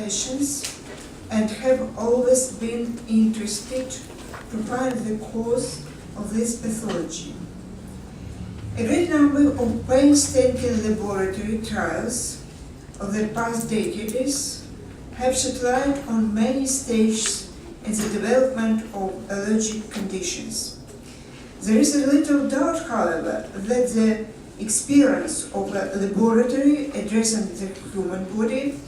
patients and have always been interested to find the cause of this pathology. A great number of painstaking laboratory trials of the past decades have shed light on many stages in the development of allergic conditions. There is a little doubt, however, that the experience of a laboratory addressing the human body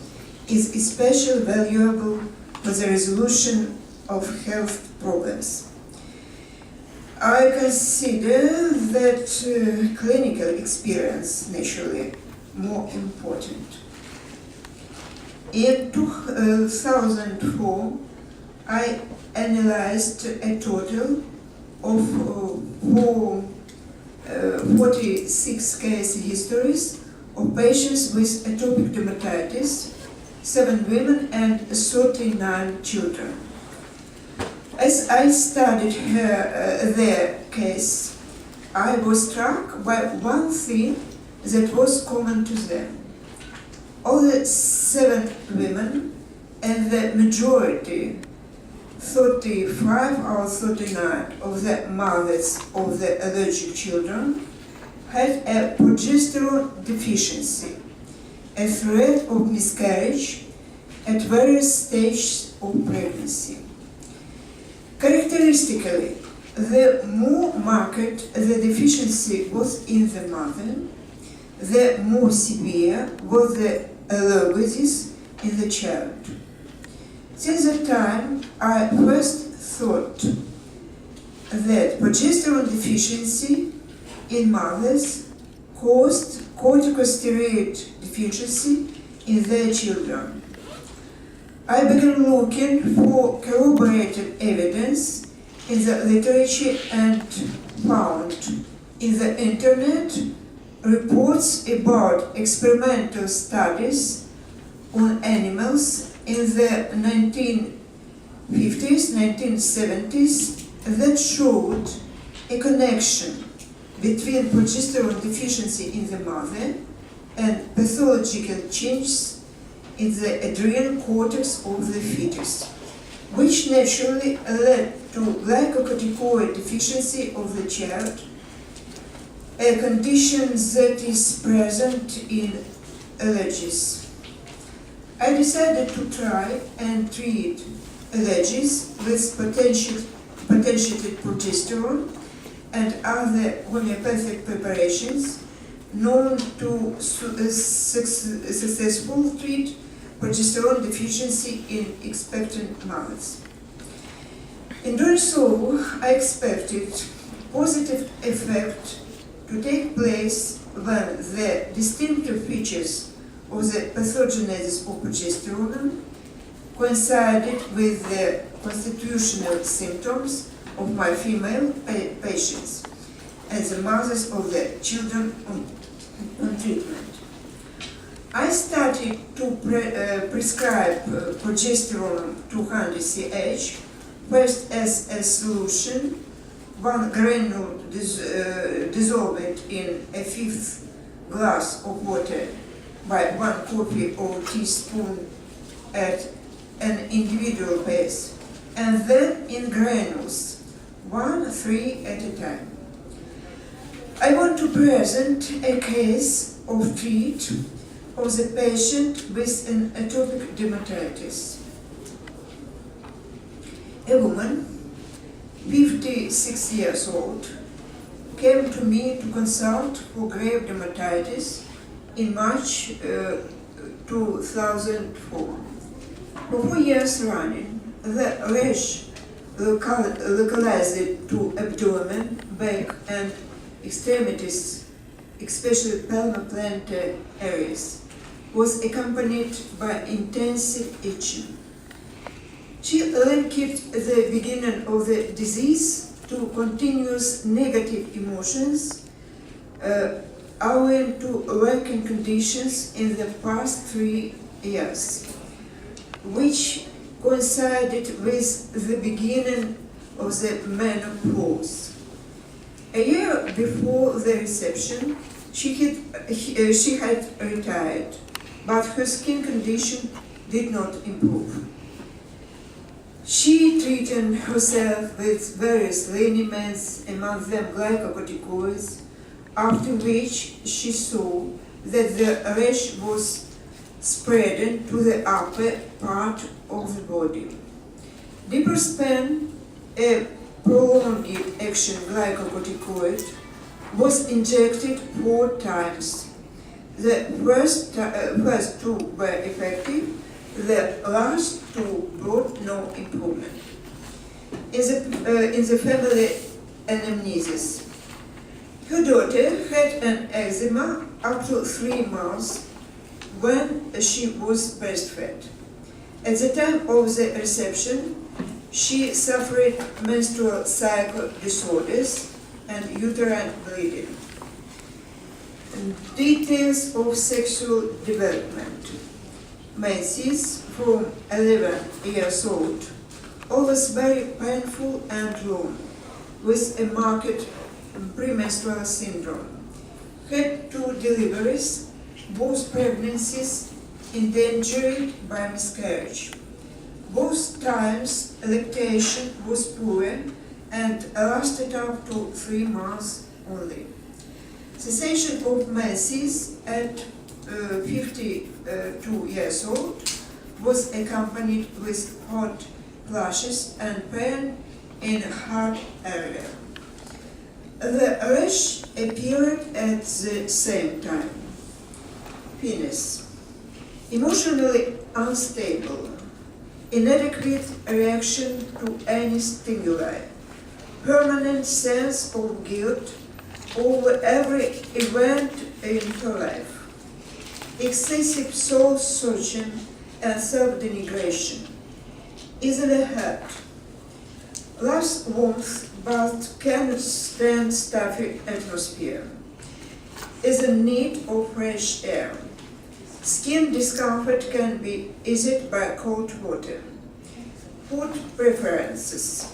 is especially valuable for the resolution of health problems. I consider that clinical experience naturally more important. In 2004, I analyzed a total of 46 case histories of patients with atopic dermatitis, 7 women and 39 children. As I studied their case, I was struck by one thing that was common to them. All the 7 women and the majority, 35 or 39 of the mothers of the allergic children, had a progesterone deficiency, a threat of miscarriage at various stages of pregnancy. Characteristically, the more marked the deficiency was in the mother, the more severe was the allergies in the child. Since that time, I first thought that progesterone deficiency in mothers caused corticosteroid deficiency in their children. I began looking for corroborated evidence in the literature and found in the internet reports about experimental studies on animals in the 1950s, 1970s that showed a connection between progesterone deficiency in the mother and pathological changes in the adrenal cortex of the fetus, which naturally led to glycocorticoid deficiency of the child, a condition that is present in allergies. I decided to try and treat allergies with potentiated progesterone and other homeopathic preparations known to successfully treat progesterone deficiency in expectant mothers. In doing so, I expected positive effect to take place when the distinctive features of the pathogenesis of progesterone coincided with the constitutional symptoms of my female patients and the mothers of the children on treatment. I started to prescribe progesterone 200 ch, first as a solution, 1 granule dissolved in a 1/5 glass of water by 1 coffee or teaspoon at an individual pace, and then in granules, 1-3 at a time. I want to present a case of treat of the patient with an atopic dermatitis. A woman, 56 years old, came to me to consult for grave dermatitis in March 2004. For 4 years running, the rash localized to abdomen, back, and extremities, especially palmoplantar areas, was accompanied by intensive itching. She linked the beginning of the disease to continuous negative emotions owing to working conditions in the past 3 years, which coincided with the beginning of the menopause. A year before the reception, she had retired, but her skin condition did not improve. She treated herself with various liniments, among them glycocorticoids, after which she saw that the rash was spreading to the upper part of the body. Diprospan, a prolonged-action glycocorticoid, was injected 4 times. The first 2 were effective, the last 2 brought no improvement. In the family anamnesis, her daughter had an eczema up to 3 months when she was breastfed. At the time of the reception, she suffered menstrual cycle disorders and uterine bleeding. Details of sexual development. Menses from 11 years old, always very painful and long, with a marked premenstrual syndrome. Had 2 deliveries, both pregnancies endangered by miscarriage. Both times lactation was poor and lasted up to 3 months only. Cessation of menses at 52 years old was accompanied with hot flashes and pain in heart area. The rash appeared at the same time. Penis. Emotionally unstable, inadequate reaction to any stimuli, permanent sense of guilt over every event in her life, excessive soul-searching and self-denigration, easily hurt, loves warmth but cannot stand stuffy atmosphere, is in need of fresh air. Skin discomfort can be eased by cold water. Food preferences: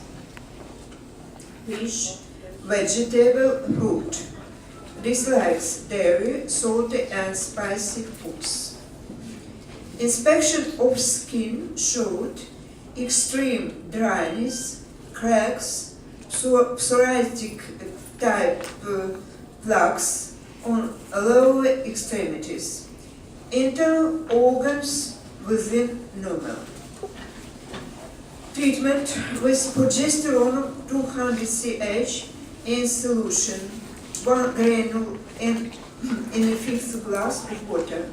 fish, vegetable, fruit. Dislikes dairy, salty and spicy foods. Inspection of skin showed extreme dryness, cracks, psoriatic type plaques on lower extremities. Internal organs within normal. Treatment with progesterone 200 ch in solution, 1 granule in a 1/5 glass of water,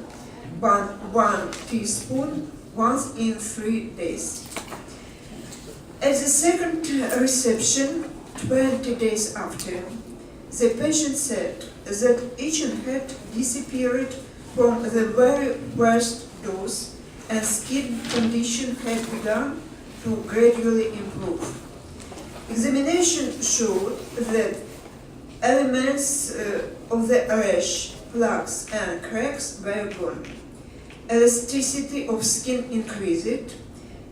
1 teaspoon once in 3 days. At the second reception, 20 days after, the patient said that itching had disappeared from the very first dose and skin condition had begun to gradually improve. Examination showed that elements of the rash, plaques and cracks were gone. Elasticity of skin increased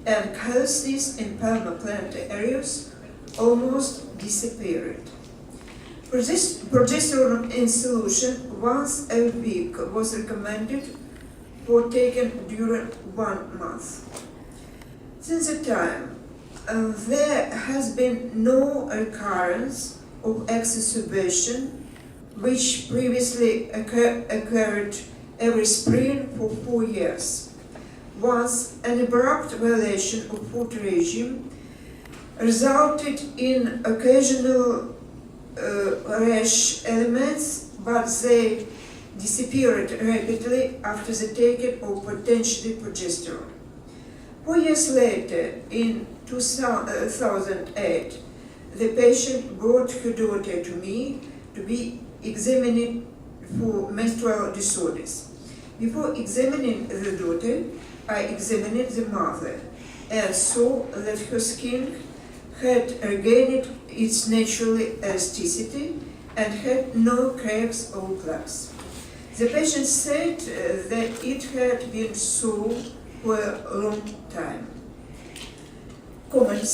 and callousness in palmoplantar areas almost disappeared. Progesterone in solution once a week was recommended for taken during 1 month. Since that time, there has been no recurrence of exacerbation, which previously occurred every spring for 4 years. Once an abrupt violation of food regime resulted in occasional rash elements, but they disappeared rapidly after the taking of potentially progesterone. 4 years later, in 2008, the patient brought her daughter to me to be examined for menstrual disorders. Before examining the daughter, I examined the mother and saw that her skin had regained its natural elasticity and had no cracks or plaques. The patient said that it had been so for a long time. Comments.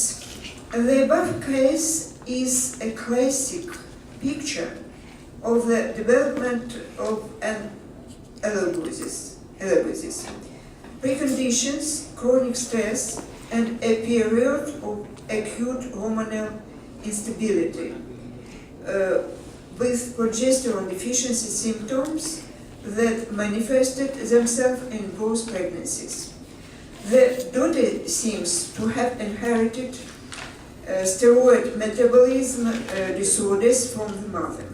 The above case is a classic picture of the development of an allogosis. preconditions, chronic stress, and a period of acute hormonal instability with progesterone deficiency symptoms that manifested themselves in both pregnancies. The daughter seems to have inherited steroid metabolism disorders from the mother.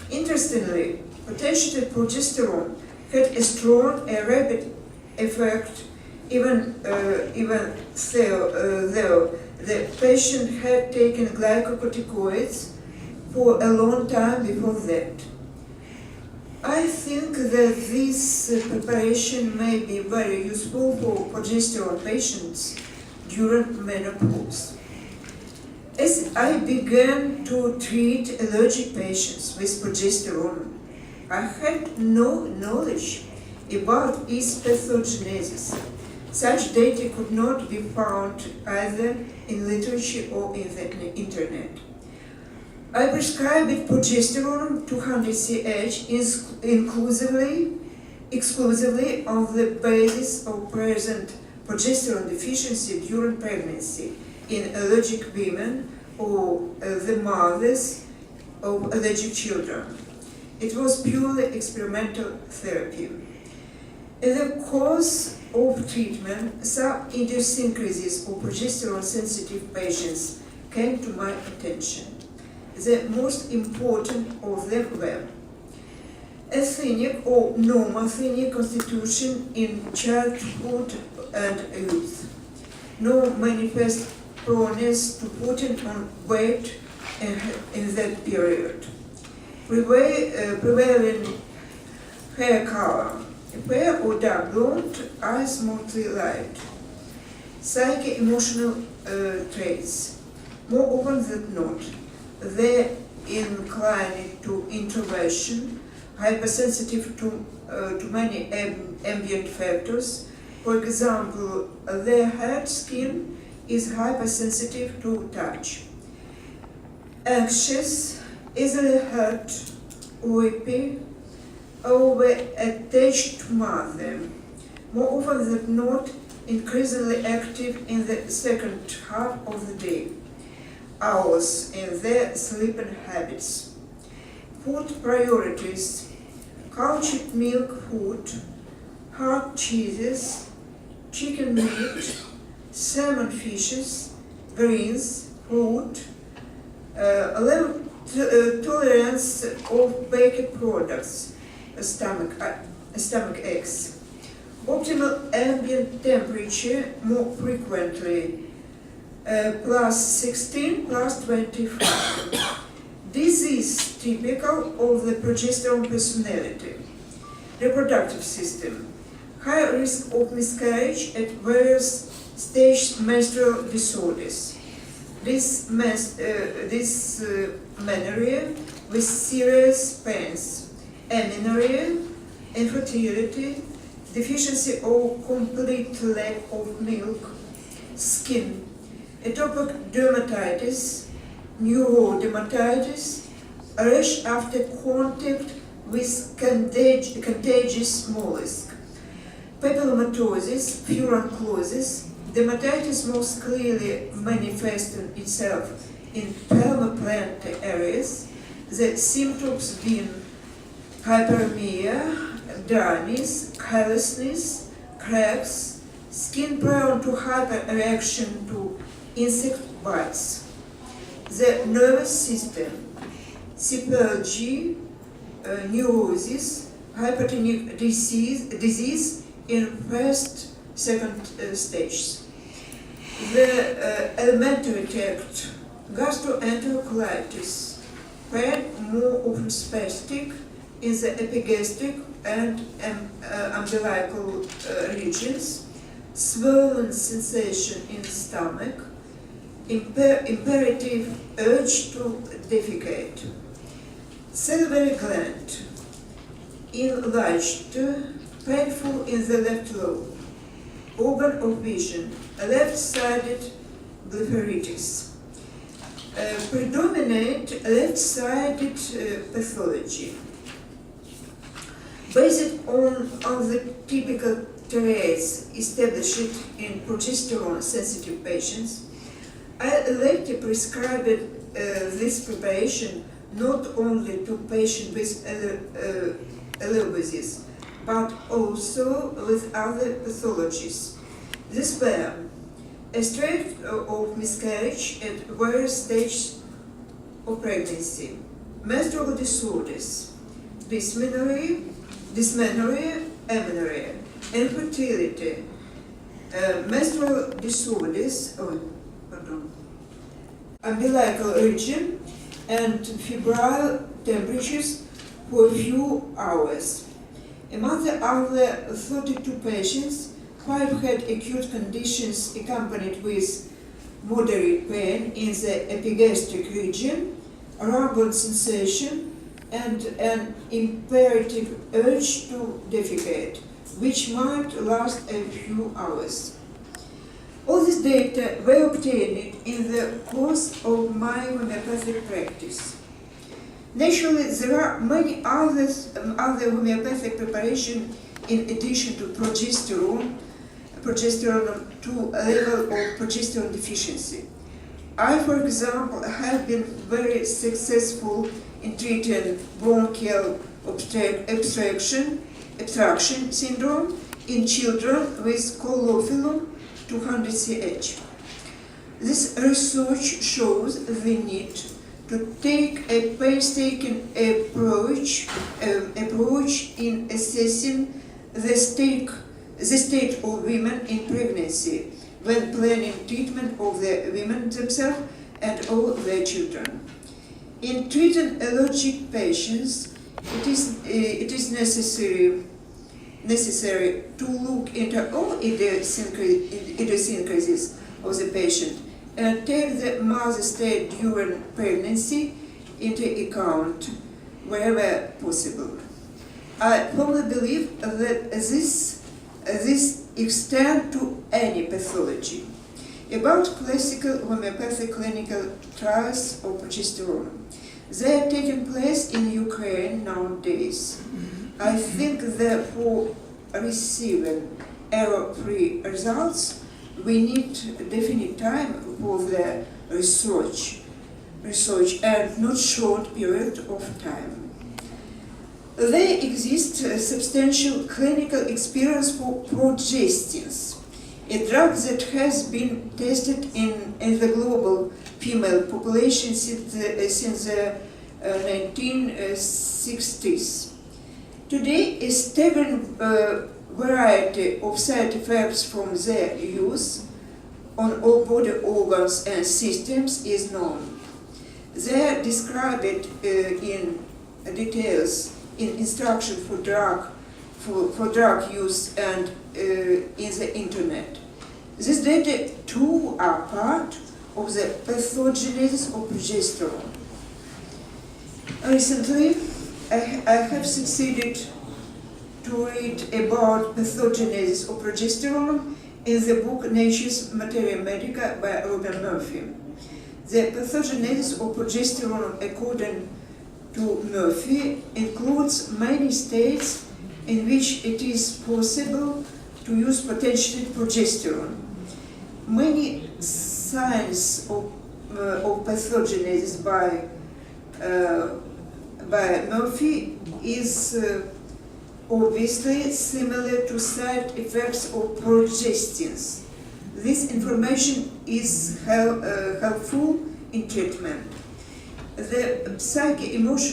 Interestingly, potentiated progesterone had a strong and rapid effect even though the patient had taken glycocorticoids for a long time before that. I think that this preparation may be very useful for progesterone patients during menopause. As I began to treat allergic patients with progesterone, I had no knowledge about its pathogenesis. Such data could not be found either in literature or in the internet. I prescribed progesterone 200 ch exclusively on the basis of present progesterone deficiency during pregnancy in allergic women or the mothers of allergic children. It was purely experimental therapy. In the course of treatment, some idiosyncrasies of progesterone-sensitive patients came to my attention. The most important of them were athenic or normoathenic constitution in childhood and youth, no manifest proneness to putting on weight in that period, prevailing hair color, pale or dark blonde, eyes mostly light, psycho-emotional traits, more often than not, they inclined to introversion, hypersensitive to many ambient factors. For example, their head skin is hypersensitive to touch. Anxious, easily hurt, weepy, over-attached to mother, more often than not increasingly active in the second half of the day, hours in their sleeping habits. Food priorities: cultured milk food, hard cheeses, chicken meat, salmon fishes, greens, fruit, low tolerance of baked products, stomach aches, optimal ambient temperature more frequently, plus 16, plus 25. Disease typical of the progesterone personality. Reproductive system. High risk of miscarriage at various stages menstrual disorders. This menorrhea with serious pains, amenorrhea, infertility, deficiency or complete lack of milk, skin, atopic dermatitis, neurodermatitis, rash after contact with contagious mollusk, papillomatosis, furanculosis. Dermatitis most clearly manifesting itself in palmoplantar areas, the symptoms being hyperemia, dryness, callousness, cracks, skin prone to hyperreaction to insect bites. The nervous system, sepalgia, neurosis, hypertonic disease in first, second stages. The alimentary tract, gastroenterocolitis, pain more often spastic in the epigastric and umbilical regions, swollen sensation in the stomach, imperative urge to defecate. Salivary gland, enlarged, painful in the left lobe. Organ of vision, left-sided blepharitis. Predominate left-sided pathology. Based on the typical traits established in progesterone-sensitive patients, I later prescribed this preparation not only to patients with allobasis, but also with other pathologies. These were a string of miscarriage at various stages of pregnancy, menstrual disorders, dysmenorrhea, amenorrhea, infertility, menstrual disorders, umbilical region, and febrile temperatures for a few hours. Among the other 32 patients, 5 had acute conditions accompanied with moderate pain in the epigastric region, rumbling sensation, and an imperative urge to defecate, which might last a few hours. All this data were obtained in the course of my homeopathic practice. Naturally, there are many other homeopathic preparations in addition to progesterone to a level of progesterone deficiency. I, for example, have been very successful in treating bronchial obstruction syndrome in children with Collophyllum 200CH. This research shows the need to take a painstaking approach in assessing the state of women in pregnancy when planning treatment of the women themselves and all their children. In treating allergic patients, it is necessary to look into all idiosyncrasies of the patient and take the mother's state during pregnancy into account wherever possible. I firmly believe that this extends to any pathology. About classical homeopathic clinical trials of progesterone, they are taking place in Ukraine nowadays. I think that for receiving error-free results, we need definite time for the research and not short period of time. There exists substantial clinical experience for progestins, a drug that has been tested in the global female population since the 1960s. Today, a staggering variety of side effects from their use on all body organs and systems is known. They are described in details in instruction for drug use and in the internet. These data too are part of the pathogenesis of progesterone. Recently, I have succeeded to read about pathogenesis of progesterone in the book Nature's Materia Medica by Robin Murphy. The pathogenesis of progesterone, according to Murphy, includes many states in which it is possible to use potentiated progesterone. Many signs of pathogenesis by Murphy is obviously similar to side effects of progestins. This information is helpful in treatment. The psycho-emotional